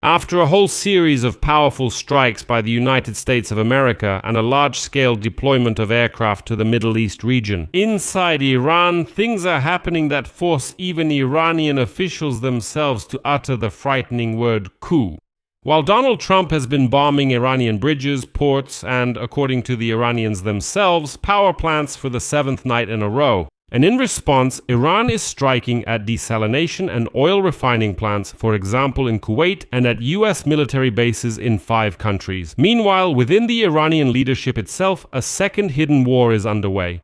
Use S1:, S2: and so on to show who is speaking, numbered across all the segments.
S1: After a whole series of powerful strikes by the United States of America and a large-scale deployment of aircraft to the Middle East region, inside Iran, things are happening that force even Iranian officials themselves to utter the frightening word coup. While Donald Trump has been bombing Iranian bridges, ports, and, according to the Iranians themselves, power plants for the seventh night in a row. And in response, Iran is striking at desalination and oil refining plants, for example in Kuwait, and at US military bases in 5 countries. Meanwhile, within the Iranian leadership itself, a second hidden war is underway.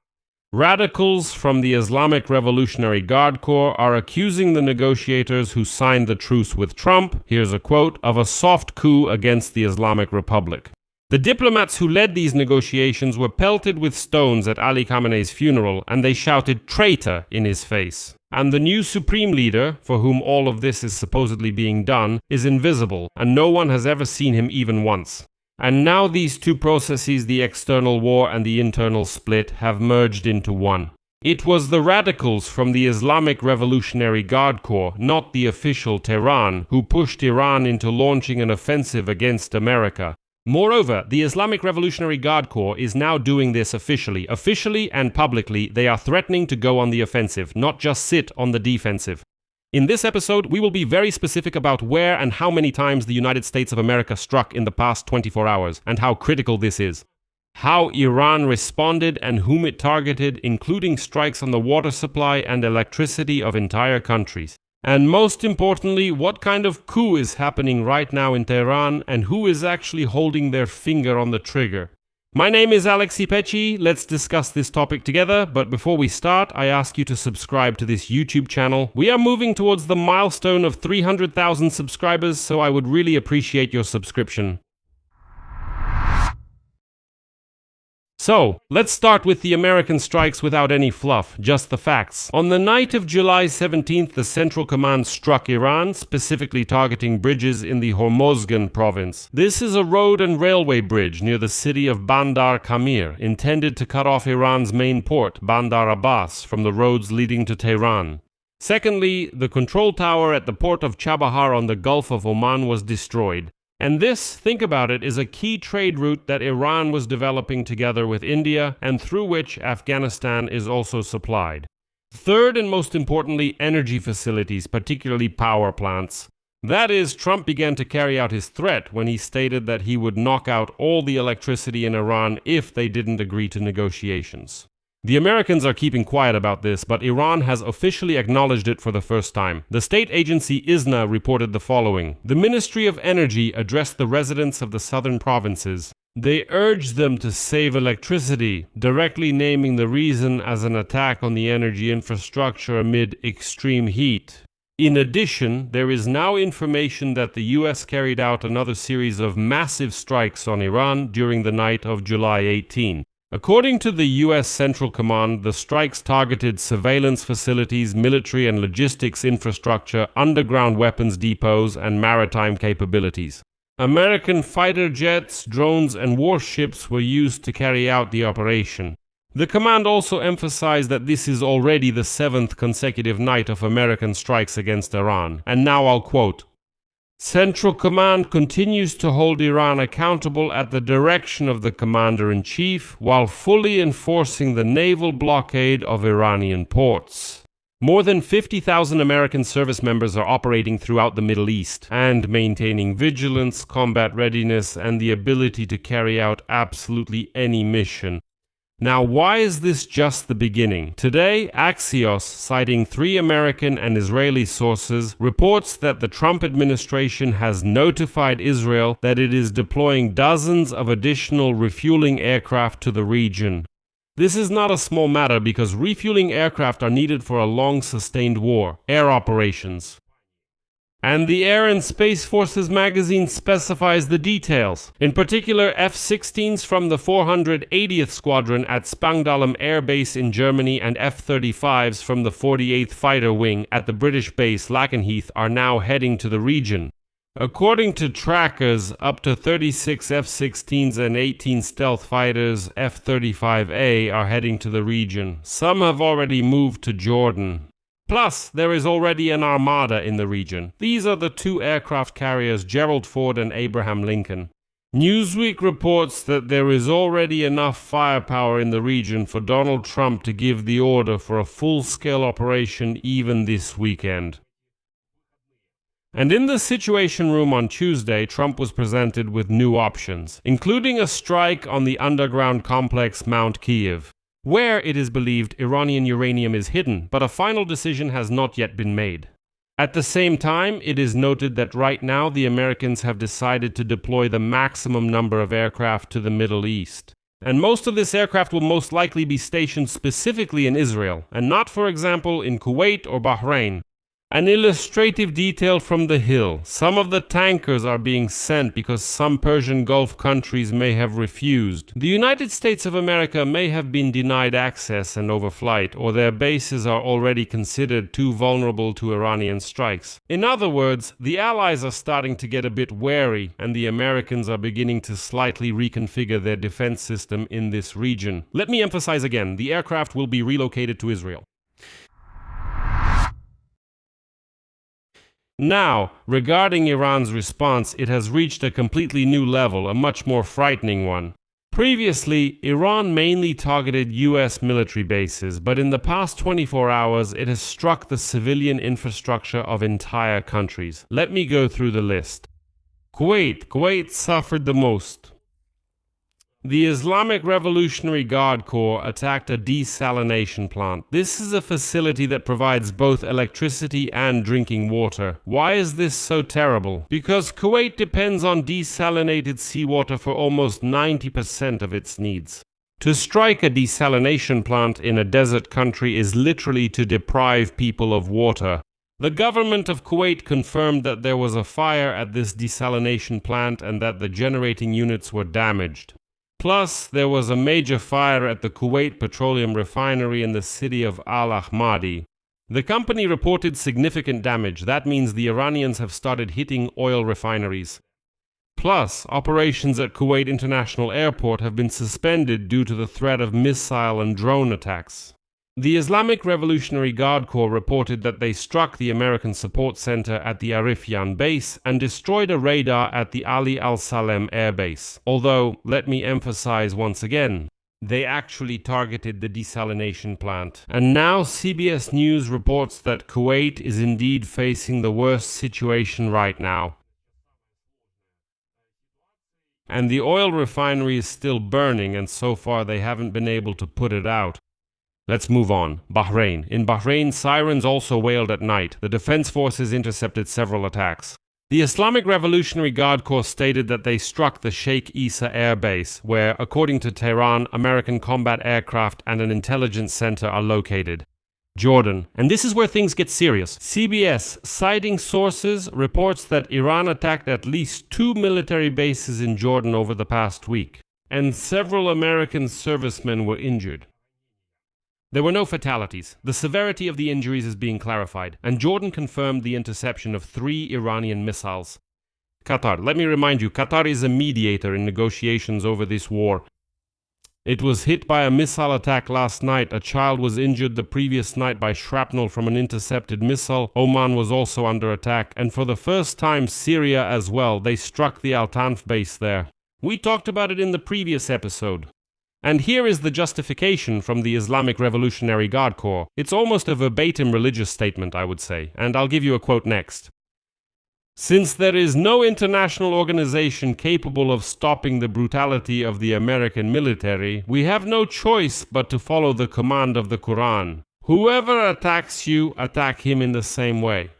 S1: Radicals from the Islamic Revolutionary Guard Corps are accusing the negotiators who signed the truce with Trump, here's a quote, of a soft coup against the Islamic Republic. The diplomats who led these negotiations were pelted with stones at Ali Khamenei's funeral, and they shouted "traitor" in his face. And the new supreme leader, for whom all of this is supposedly being done, is invisible, and no one has ever seen him even once. And now these two processes, the external war and the internal split, have merged into one. It was the radicals from the Islamic Revolutionary Guard Corps, not the official Tehran, who pushed Iran into launching an offensive against America. Moreover, the Islamic Revolutionary Guard Corps is now doing this officially. Officially and publicly, they are threatening to go on the offensive, not just sit on the defensive. In this episode, we will be very specific about where and how many times the United States of America struck in the past 24 hours, and how critical this is. How Iran responded and whom it targeted, including strikes on the water supply and electricity of entire countries. And most importantly, what kind of coup is happening right now in Tehran, and who is actually holding their finger on the trigger. My name is Alexei Pecci. Let's discuss this topic together, but before we start, I ask you to subscribe to this YouTube channel. We are moving towards the milestone of 300,000 subscribers, so I would really appreciate your subscription. So, let's start with the American strikes without any fluff, just the facts. On the night of July 17th, the Central Command struck Iran, specifically targeting bridges in the Hormozgan province. This is a road and railway bridge near the city of Bandar Kamir, intended to cut off Iran's main port, Bandar Abbas, from the roads leading to Tehran. Secondly, the control tower at the port of Chabahar on the Gulf of Oman was destroyed. And this, think about it, is a key trade route that Iran was developing together with India, and through which Afghanistan is also supplied. Third, and most importantly, energy facilities, particularly power plants. That is, Trump began to carry out his threat when he stated that he would knock out all the electricity in Iran if they didn't agree to negotiations. The Americans are keeping quiet about this, but Iran has officially acknowledged it for the first time. The state agency ISNA reported the following. The Ministry of Energy addressed the residents of the southern provinces. They urged them to save electricity, directly naming the reason as an attack on the energy infrastructure amid extreme heat. In addition, there is now information that the US carried out another series of massive strikes on Iran during the night of July 18. According to the US Central Command, the strikes targeted surveillance facilities, military and logistics infrastructure, underground weapons depots, and maritime capabilities. American fighter jets, drones, and warships were used to carry out the operation. The command also emphasized that this is already the 7th consecutive night of American strikes against Iran. And now I'll quote, Central Command continues to hold Iran accountable at the direction of the Commander-in-Chief while fully enforcing the naval blockade of Iranian ports. More than 50,000 American service members are operating throughout the Middle East and maintaining vigilance, combat readiness, and the ability to carry out absolutely any mission. Now, why is this just the beginning? Today, Axios, citing 3 American and Israeli sources, reports that the Trump administration has notified Israel that it is deploying dozens of additional refueling aircraft to the region. This is not a small matter because refueling aircraft are needed for a long sustained war, air operations. And the Air and Space Forces magazine specifies the details. In particular, F-16s from the 480th Squadron at Spangdahlem Air Base in Germany and F-35s from the 48th Fighter Wing at the British base Lakenheath are now heading to the region. According to trackers, up to 36 F-16s and 18 stealth fighters F-35A are heading to the region. Some have already moved to Jordan. Plus, there is already an armada in the region. These are the two aircraft carriers Gerald Ford and Abraham Lincoln. Newsweek reports that there is already enough firepower in the region for Donald Trump to give the order for a full-scale operation even this weekend. And in the Situation Room on Tuesday, Trump was presented with new options, including a strike on the underground complex Mount Kiev, where it is believed Iranian uranium is hidden, but a final decision has not yet been made. At the same time, it is noted that right now the Americans have decided to deploy the maximum number of aircraft to the Middle East. And most of this aircraft will most likely be stationed specifically in Israel, and not, for example, in Kuwait or Bahrain. An illustrative detail from the Hill. Some of the tankers are being sent because some Persian Gulf countries may have refused. The United States of America may have been denied access and overflight, or their bases are already considered too vulnerable to Iranian strikes. In other words, the Allies are starting to get a bit wary, and the Americans are beginning to slightly reconfigure their defense system in this region. Let me emphasize again, the aircraft will be relocated to Israel. Now, regarding Iran's response, it has reached a completely new level, a much more frightening one. Previously, Iran mainly targeted US military bases, but in the past 24 hours, it has struck the civilian infrastructure of entire countries. Let me go through the list. Kuwait suffered the most. The Islamic Revolutionary Guard Corps attacked a desalination plant. This is a facility that provides both electricity and drinking water. Why is this so terrible? Because Kuwait depends on desalinated seawater for almost 90% of its needs. To strike a desalination plant in a desert country is literally to deprive people of water. The government of Kuwait confirmed that there was a fire at this desalination plant and that the generating units were damaged. Plus, there was a major fire at the Kuwait petroleum refinery in the city of Al Ahmadi. The company reported significant damage. That means the Iranians have started hitting oil refineries. Plus, operations at Kuwait International Airport have been suspended due to the threat of missile and drone attacks. The Islamic Revolutionary Guard Corps reported that they struck the American support center at the Arifjan base and destroyed a radar at the Ali al-Salem air base. Although, let me emphasize once again, they actually targeted the desalination plant. And now CBS News reports that Kuwait is indeed facing the worst situation right now. And the oil refinery is still burning, and so far they haven't been able to put it out. Let's move on. Bahrain. In Bahrain, sirens also wailed at night. The defense forces intercepted several attacks. The Islamic Revolutionary Guard Corps stated that they struck the Sheikh Issa air base, where, according to Tehran, American combat aircraft and an intelligence center are located. Jordan. And this is where things get serious. CBS, citing sources, reports that Iran attacked at least 2 military bases in Jordan over the past week, and several American servicemen were injured. There were no fatalities. The severity of the injuries is being clarified, and Jordan confirmed the interception of 3 Iranian missiles. Qatar. Let me remind you, Qatar is a mediator in negotiations over this war. It was hit by a missile attack last night. A child was injured the previous night by shrapnel from an intercepted missile. Oman was also under attack, and for the first time Syria as well. They struck the Al-Tanf base there. We talked about it in the previous episode. And here is the justification from the Islamic Revolutionary Guard Corps. It's almost a verbatim religious statement, I would say, and I'll give you a quote next. Since there is no international organization capable of stopping the brutality of the American military, we have no choice but to follow the command of the Quran. Whoever attacks you, attack him in the same way.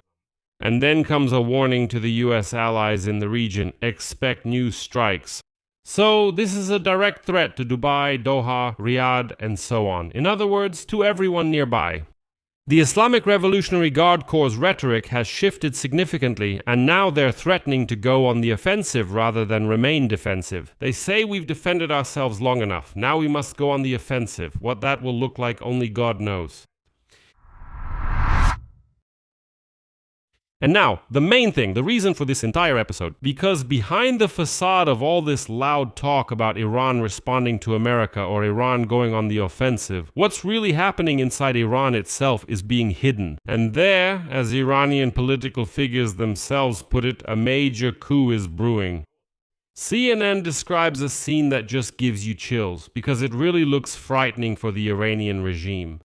S1: And then comes a warning to the US allies in the region: expect new strikes. So this is a direct threat to Dubai, Doha, Riyadh, and so on. In other words, to everyone nearby. The Islamic Revolutionary Guard Corps' rhetoric has shifted significantly, and now they're threatening to go on the offensive rather than remain defensive. They say we've defended ourselves long enough. Now we must go on the offensive. What that will look like, only God knows. And now, the main thing, the reason for this entire episode, because behind the facade of all this loud talk about Iran responding to America or Iran going on the offensive, what's really happening inside Iran itself is being hidden. And there, as Iranian political figures themselves put it, a major coup is brewing. CNN describes a scene that just gives you chills, because it really looks frightening for the Iranian regime.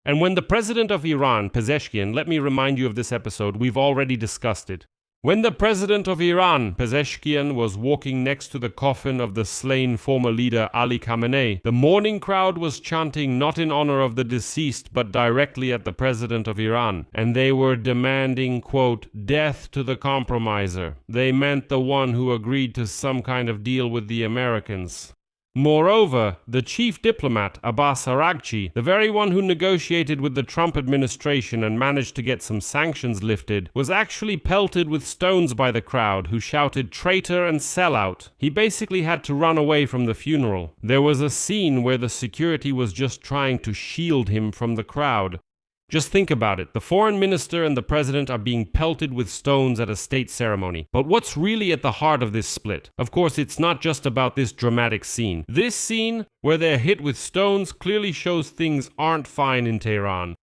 S1: And when the president of Iran, Pezeshkian, let me remind you of this episode, we've already discussed it. When the president of Iran, Pezeshkian, was walking next to the coffin of the slain former leader Ali Khamenei, the mourning crowd was chanting not in honor of the deceased, but directly at the president of Iran. And they were demanding, quote, death to the compromiser. They meant the one who agreed to some kind of deal with the Americans. Moreover, the chief diplomat, Abbas Araghchi, the very one who negotiated with the Trump administration and managed to get some sanctions lifted, was actually pelted with stones by the crowd, who shouted traitor and sellout. He basically had to run away from the funeral. There was a scene where the security was just trying to shield him from the crowd. Just think about it. The foreign minister and the president are being pelted with stones at a state ceremony. But what's really at the heart of this split? Of course, it's not just about this dramatic scene. This scene, where they're hit with stones, clearly shows things aren't fine in Tehran.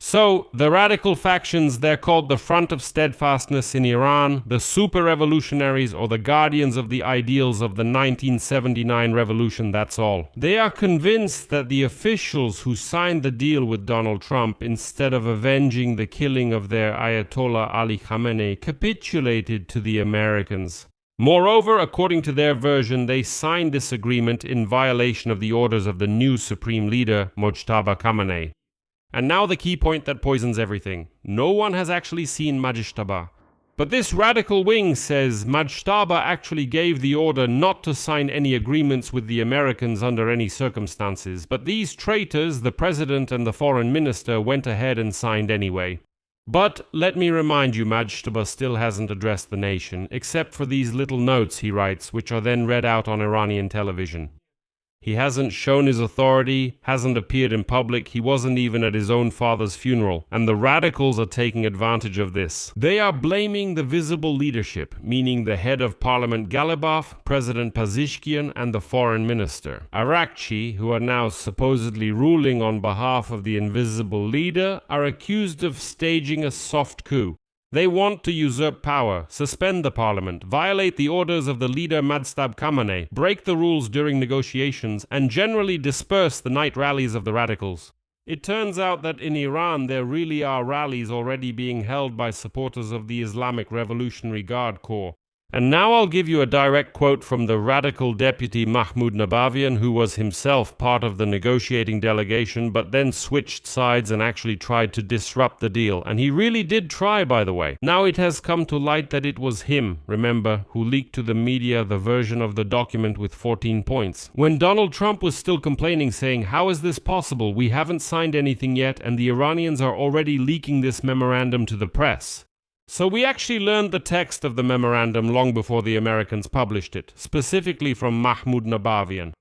S1: So, the radical factions, they're called the Front of Steadfastness in Iran, the Super Revolutionaries, or the Guardians of the Ideals of the 1979 revolution, that's all. They are convinced that the officials who signed the deal with Donald Trump, instead of avenging the killing of their Ayatollah Ali Khamenei, capitulated to the Americans. Moreover, according to their version, they signed this agreement in violation of the orders of the new supreme leader, Mojtaba Khamenei. And now the key point that poisons everything. No one has actually seen Mojtaba. But this radical wing says Mojtaba actually gave the order not to sign any agreements with the Americans under any circumstances, but these traitors, the president and the foreign minister, went ahead and signed anyway. But let me remind you, Mojtaba still hasn't addressed the nation, except for these little notes he writes, which are then read out on Iranian television. He hasn't shown his authority, hasn't appeared in public, he wasn't even at his own father's funeral, and the radicals are taking advantage of this. They are blaming the visible leadership, meaning the head of parliament Galibaf, President Pezeshkian, and the foreign minister. Araghchi, who are now supposedly ruling on behalf of the invisible leader, are accused of staging a soft coup. They want to usurp power, suspend the parliament, violate the orders of the leader Mojtaba Khamenei, break the rules during negotiations, and generally disperse the night rallies of the radicals. It turns out that in Iran there really are rallies already being held by supporters of the Islamic Revolutionary Guard Corps. And now I'll give you a direct quote from the radical deputy Mahmoud Nabavian, who was himself part of the negotiating delegation, but then switched sides and actually tried to disrupt the deal. And he really did try, by the way. Now it has come to light that it was him, remember, who leaked to the media the version of the document with 14 points. When Donald Trump was still complaining, saying, "How is this possible? We haven't signed anything yet, and the Iranians are already leaking this memorandum to the press." So we actually learned the text of the memorandum long before the Americans published it, specifically from Mahmoud Nabavian.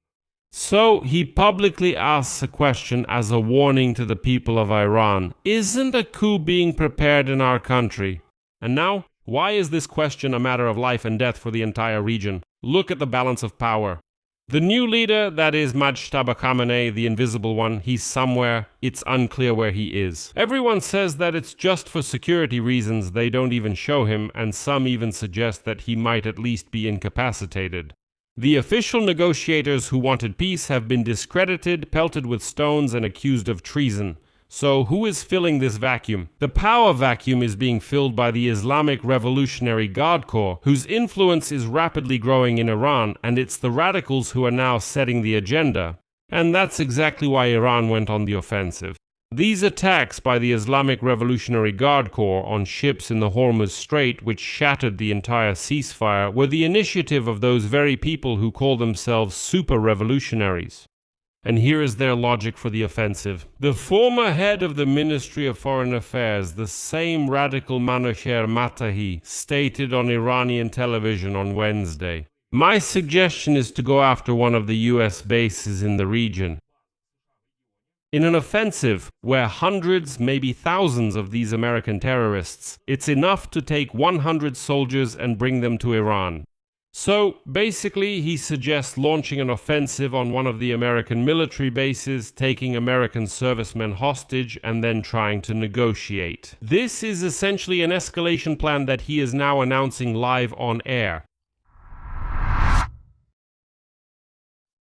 S1: So he publicly asks a question as a warning to the people of Iran. Isn't a coup being prepared in our country? And now, why is this question a matter of life and death for the entire region? Look at the balance of power. The new leader, that is Mojtaba Khamenei, the invisible one, he's somewhere. It's unclear where he is. Everyone says that it's just for security reasons they don't even show him, and some even suggest that he might at least be incapacitated. The official negotiators who wanted peace have been discredited, pelted with stones, and accused of treason. So who is filling this vacuum? The power vacuum is being filled by the Islamic Revolutionary Guard Corps, whose influence is rapidly growing in Iran, and it's the radicals who are now setting the agenda. And that's exactly why Iran went on the offensive. These attacks by the Islamic Revolutionary Guard Corps on ships in the Hormuz Strait, which shattered the entire ceasefire, were the initiative of those very people who call themselves super revolutionaries. And here is their logic for the offensive. The former head of the Ministry of Foreign Affairs, the same radical Manoucher Matahi, stated on Iranian television on Wednesday, "My suggestion is to go after one of the US bases in the region. In an offensive where hundreds, maybe thousands of these American terrorists, it's enough to take 100 soldiers and bring them to Iran. So, basically, he suggests launching an offensive on one of the American military bases, taking American servicemen hostage, and then trying to negotiate. This is essentially an escalation plan that he is now announcing live on air.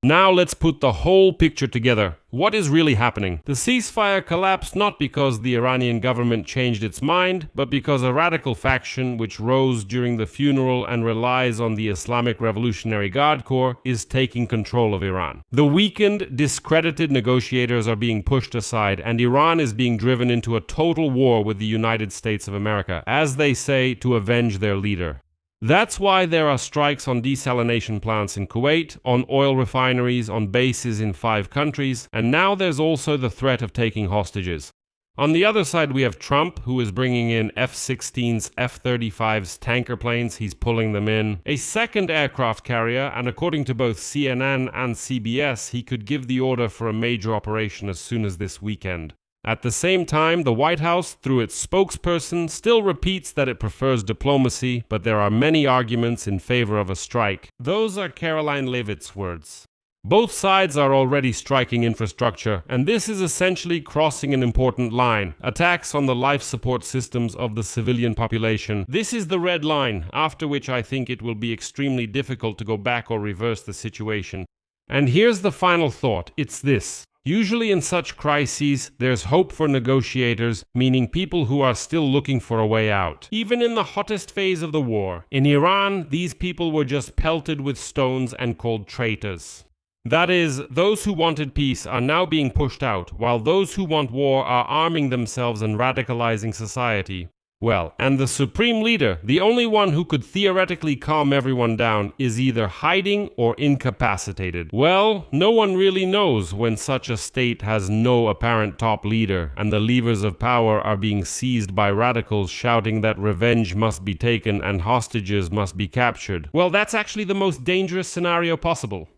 S1: Now let's put the whole picture together. What is really happening? The ceasefire collapsed not because the Iranian government changed its mind, but because a radical faction which rose during the funeral and relies on the Islamic Revolutionary Guard Corps is taking control of Iran. The weakened, discredited negotiators are being pushed aside, and Iran is being driven into a total war with the United States of America, as they say, to avenge their leader. That's why there are strikes on desalination plants in Kuwait, on oil refineries, on bases in 5 countries, and now there's also the threat of taking hostages. On the other side we have Trump, who is bringing in F-16s, F-35s, tanker planes, he's pulling them in, a second aircraft carrier, and according to both CNN and CBS, he could give the order for a major operation as soon as this weekend. At the same time, the White House, through its spokesperson, still repeats that it prefers diplomacy, but there are many arguments in favor of a strike. Those are Caroline Leavitt's words. Both sides are already striking infrastructure, and this is essentially crossing an important line. Attacks on the life support systems of the civilian population. This is the red line, after which I think it will be extremely difficult to go back or reverse the situation. And here's the final thought. It's this. Usually in such crises, there's hope for negotiators, meaning people who are still looking for a way out. Even in the hottest phase of the war, in Iran, these people were just pelted with stones and called traitors. That is, those who wanted peace are now being pushed out, while those who want war are arming themselves and radicalizing society. Well, and the supreme leader, the only one who could theoretically calm everyone down, is either hiding or incapacitated. Well, no one really knows when such a state has no apparent top leader, and the levers of power are being seized by radicals shouting that revenge must be taken and hostages must be captured. Well, that's actually the most dangerous scenario possible.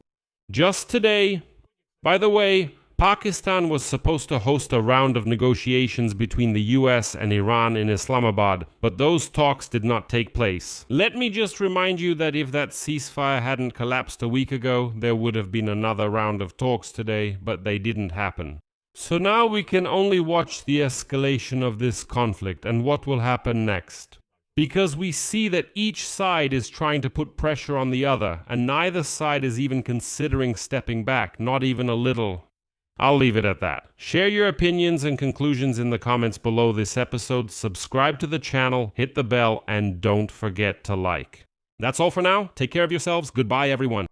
S1: Just today, by the way, Pakistan was supposed to host a round of negotiations between the US and Iran in Islamabad, but those talks did not take place. Let me just remind you that if that ceasefire hadn't collapsed a week ago, there would have been another round of talks today, but they didn't happen. So now we can only watch the escalation of this conflict and what will happen next. Because we see that each side is trying to put pressure on the other, and neither side is even considering stepping back, not even a little. I'll leave it at that. Share your opinions and conclusions in the comments below this episode, subscribe to the channel, hit the bell, and don't forget to like. That's all for now. Take care of yourselves. Goodbye, everyone.